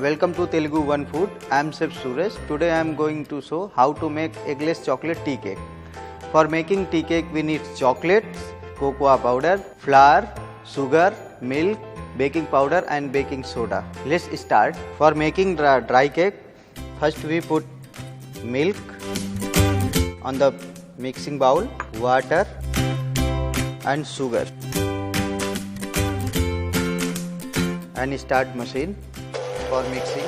Welcome to TeluguOne Food. I am Chef Suresh. Today I am going to show how to make eggless chocolate tea cake. For making tea cake we need chocolates, cocoa powder, flour, sugar, milk, baking powder and baking soda. Let's start. For making dry cake, first we put milk on the mixing bowl, water and sugar and start machine for mixing.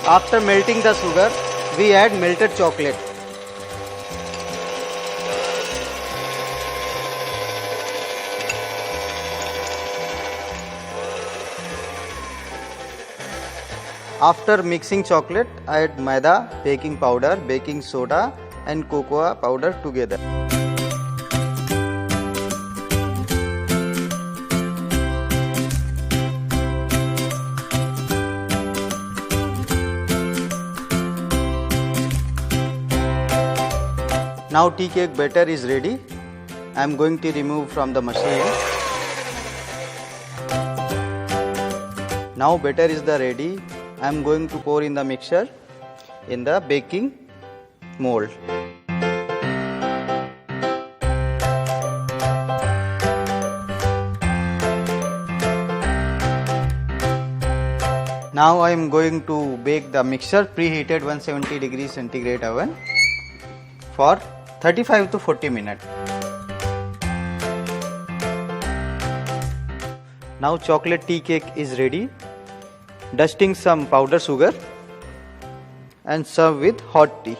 After melting the sugar, we add melted chocolate. After mixing chocolate, add maida, baking powder, baking soda and cocoa powder together. Now tea cake batter is ready. I am going to remove from the machine. Now batter is ready. I am going to pour in the mixture in the baking mold. Now I am going to bake the mixture preheated 170 degrees centigrade oven for 35 to 40 minutes. Now chocolate tea cake is ready. Dusting some powder sugar and serve with hot tea.